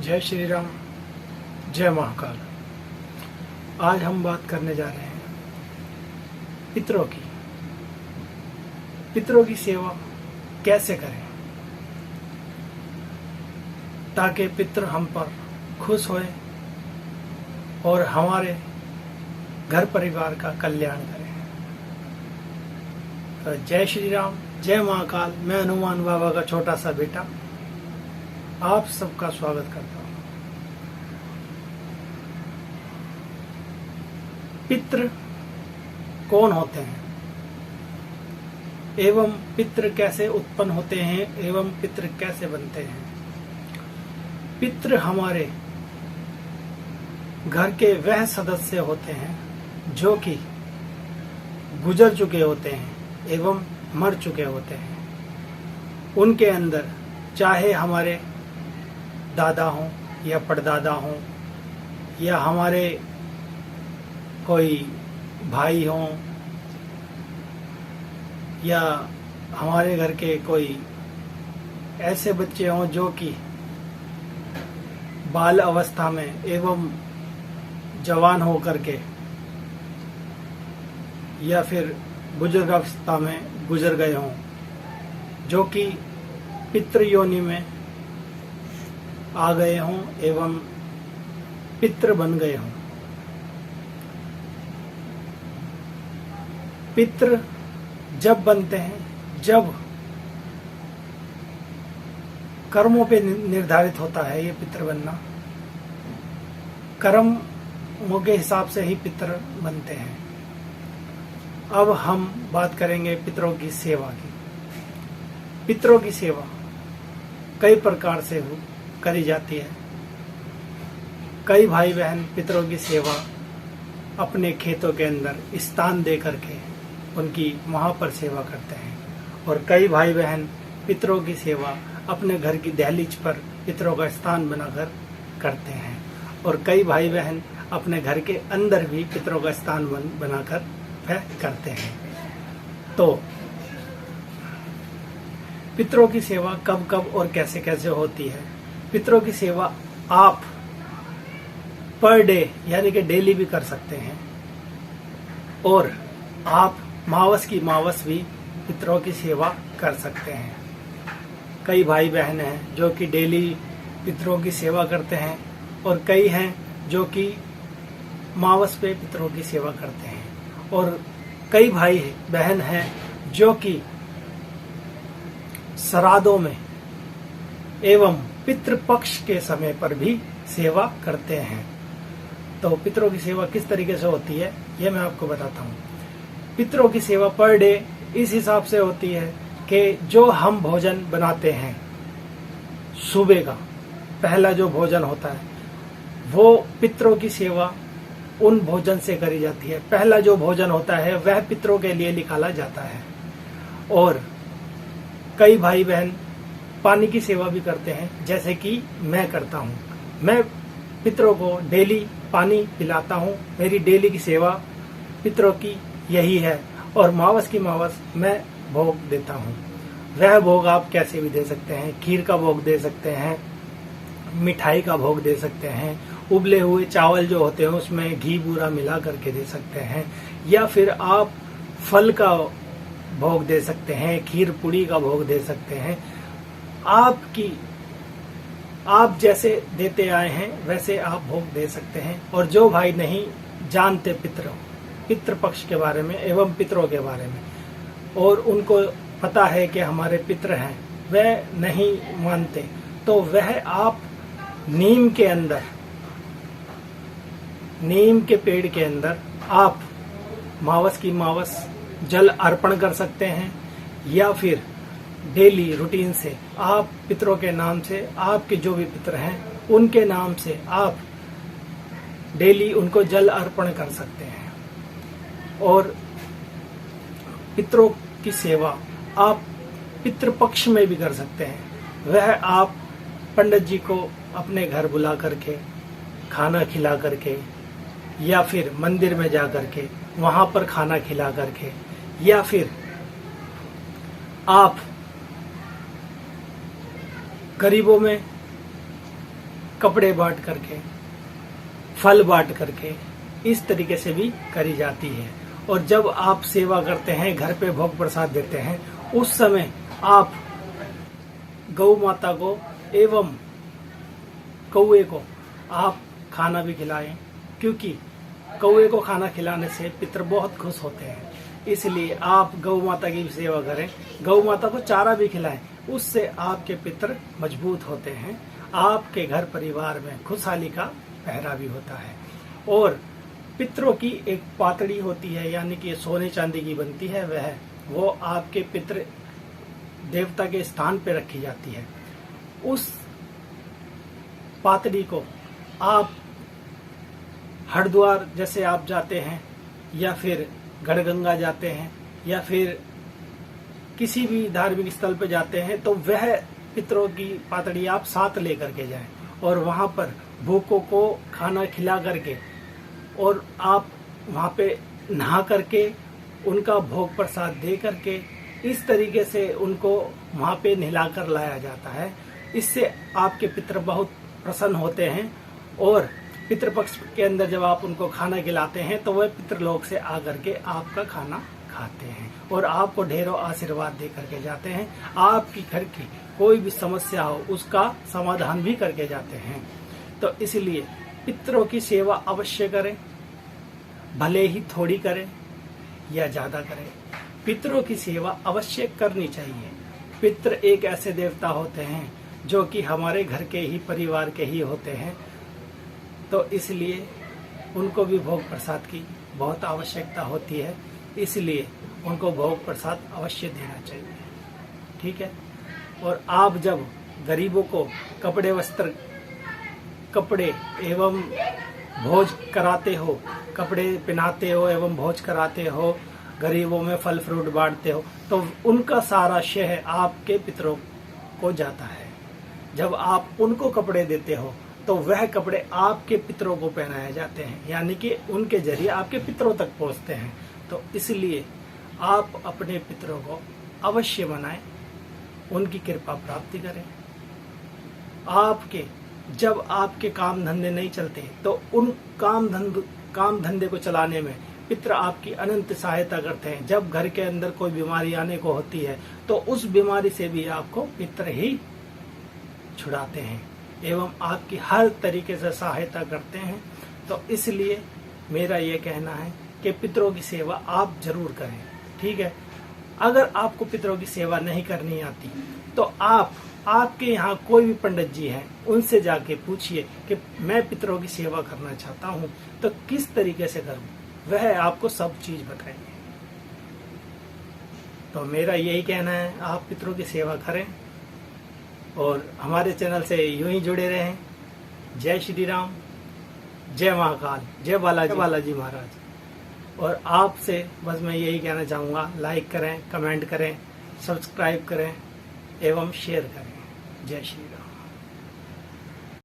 जय श्री राम, जय महाकाल। आज हम बात करने जा रहे हैं पितरों की। पितरों की सेवा कैसे करें ताकि पितर हम पर खुश होए और हमारे घर परिवार का कल्याण करें। तो जय श्री राम, जय महाकाल। मैं हनुमान बाबा का छोटा सा बेटा आप सबका स्वागत करता हूँ। पितृ कौन होते हैं एवं पितृ कैसे उत्पन्न होते हैं एवं पितृ कैसे बनते हैं। पितृ हमारे घर के वह सदस्य होते हैं जो कि गुजर चुके होते हैं एवं मर चुके होते हैं। उनके अंदर चाहे हमारे दादा हों या परदादा हों या हमारे कोई भाई हों या हमारे घर के कोई ऐसे बच्चे हों जो कि बाल अवस्था में एवं जवान हो करके या फिर बुजुर्ग अवस्था में गुजर गए हों, जो कि पितृ योनि में आ गए हों एवं पितृ बन गए हों। पितृ जब बनते हैं जब कर्मों पे निर्धारित होता है ये पितृ बनना। कर्मों के हिसाब से ही पितृ बनते हैं। अब हम बात करेंगे पितरों की सेवा की। पितरों की सेवा कई प्रकार से करी जाती है। कई भाई बहन पितरों की सेवा अपने खेतों के अंदर स्थान दे करके उनकी वहां पर सेवा करते हैं, और कई भाई बहन पितरों की सेवा अपने घर की दहलीज पर पितरों का स्थान बनाकर करते हैं, और कई भाई बहन अपने घर के अंदर भी पितरों का स्थान बनाकर वह करते हैं। तो पितरों की सेवा कब कब और कैसे कैसे होती है। पितरों की सेवा आप पर डे यानी कि डेली भी कर सकते हैं, और आप मावस की मावस भी पितरों की सेवा कर सकते हैं। कई भाई बहन हैं जो कि डेली पितरों की सेवा करते हैं, और कई हैं जो कि मावस पे पितरों की सेवा करते हैं, और कई भाई बहन हैं जो कि श्राद्धों में एवं पितृपक्ष के समय पर भी सेवा करते हैं। तो पितरों की सेवा किस तरीके से होती है ये मैं आपको बताता हूँ। पितरों की सेवा पर डे इस हिसाब से होती है कि जो हम भोजन बनाते हैं सुबह का पहला जो भोजन होता है वो पितरों की सेवा उन भोजन से करी जाती है। पहला जो भोजन होता है वह पितरों के लिए निकाला जाता है। और कई भाई बहन पानी की सेवा भी करते हैं, जैसे कि मैं करता हूँ। मैं पितरों को डेली पानी पिलाता हूँ। मेरी डेली की सेवा पितरों की यही है, और मावस की मावस मैं भोग देता हूँ। वह भोग आप कैसे भी दे सकते हैं। खीर का भोग दे सकते हैं, मिठाई का भोग दे सकते हैं, उबले हुए चावल जो होते हैं उसमें घी बूरा मिला करके दे सकते हैं, या फिर आप फल का भोग दे सकते हैं, खीर पूड़ी का भोग दे सकते हैं। आप जैसे देते आए हैं वैसे आप भोग दे सकते हैं। और जो भाई नहीं जानते पितृ पक्ष के बारे में एवं पितरों के बारे में, और उनको पता है कि हमारे पितृ हैं, वह नहीं मानते, तो वह आप नीम के पेड़ के अंदर आप मावस की मावस जल अर्पण कर सकते हैं, या फिर डेली रूटीन से आप पितरों के नाम से, आपके जो भी पितर हैं उनके नाम से आप डेली उनको जल अर्पण कर सकते हैं। और पितरों की सेवा आप पितृपक्ष में भी कर सकते हैं। वह आप पंडित जी को अपने घर बुला करके खाना खिला करके, या फिर मंदिर में जा करके वहां पर खाना खिला करके, या फिर आप गरीबों में कपड़े बांट करके, फल बांट करके, इस तरीके से भी करी जाती है। और जब आप सेवा करते हैं, घर पे भोग प्रसाद देते हैं, उस समय आप गौ माता को एवं कौए को आप खाना भी खिलाएं, क्योंकि कौए को खाना खिलाने से पितर बहुत खुश होते हैं। इसलिए आप गौ माता की भी सेवा करें, गौ माता को चारा भी खिलाएं, उससे आपके पितर मजबूत होते हैं, आपके घर परिवार में खुशहाली का पहरा भी होता है। और पितरों की एक पातड़ी होती है, यानी कि सोने चांदी की बनती है, वो आपके पितर देवता के स्थान पे रखी जाती है। उस पातड़ी को आप हरिद्वार जैसे आप जाते हैं, या फिर गढ़गंगा जाते हैं, या फिर किसी भी धार्मिक स्थल पर जाते हैं, तो वह पितरों की पातड़ी आप साथ लेकर के जाएं और वहां पर भूखों को खाना खिला करके, और आप वहां पे नहा करके उनका भोग प्रसाद दे करके, इस तरीके से उनको वहां पे नहलाकर लाया जाता है। इससे आपके पितर बहुत प्रसन्न होते हैं, और पितृपक्ष के अंदर जब आप उनको खाना खिलाते हैं तो वह पितृलोक से आकर के आपका खाना खाते हैं और आपको ढेरों आशीर्वाद दे करके जाते हैं। आपकी घर की कोई भी समस्या हो उसका समाधान भी करके जाते हैं। तो इसलिए पितरों की सेवा अवश्य करें, भले ही थोड़ी करें या ज्यादा करें, पितरों की सेवा अवश्य करनी चाहिए। पितर एक ऐसे देवता होते हैं जो कि हमारे घर के ही, परिवार के ही होते हैं, तो इसलिए उनको भी भोग प्रसाद की बहुत आवश्यकता होती है। इसलिए उनको भोग प्रसाद अवश्य देना चाहिए, ठीक है। और आप जब गरीबों को कपड़े एवं भोज कराते हो, कपड़े पहनाते हो एवं भोज कराते हो, गरीबों में फल फ्रूट बांटते हो, तो उनका सारा श्रेय आपके पितरों को जाता है। जब आप उनको कपड़े देते हो तो वह कपड़े आपके पितरों को पहनाए जाते हैं, यानी कि उनके जरिए आपके पितरों तक पहुंचते हैं। तो इसलिए आप अपने पितरों को अवश्य मनाएं, उनकी कृपा प्राप्ति करें। जब आपके काम धंधे नहीं चलते तो उन काम धंधे को चलाने में पितर आपकी अनंत सहायता करते हैं। जब घर के अंदर कोई बीमारी आने को होती है तो उस बीमारी से भी आपको पितर ही छुड़ाते हैं एवं आपकी हर तरीके से सहायता करते हैं। तो इसलिए मेरा ये कहना है कि पितरों की सेवा आप जरूर करें, ठीक है। अगर आपको पितरों की सेवा नहीं करनी आती तो आपके यहाँ कोई भी पंडित जी हैं, उनसे जाके पूछिए कि मैं पितरों की सेवा करना चाहता हूँ तो किस तरीके से करूँ, वह आपको सब चीज बताएंगे। तो मेरा यही कहना है, आप पितरों की सेवा करें और हमारे चैनल से यूं ही जुड़े रहें। जय श्री राम, जय महाकाल, जय बालाजी महाराज। और आपसे बस मैं यही कहना चाहूँगा, लाइक करें, कमेंट करें, सब्सक्राइब करें एवं शेयर करें। जय श्री राम।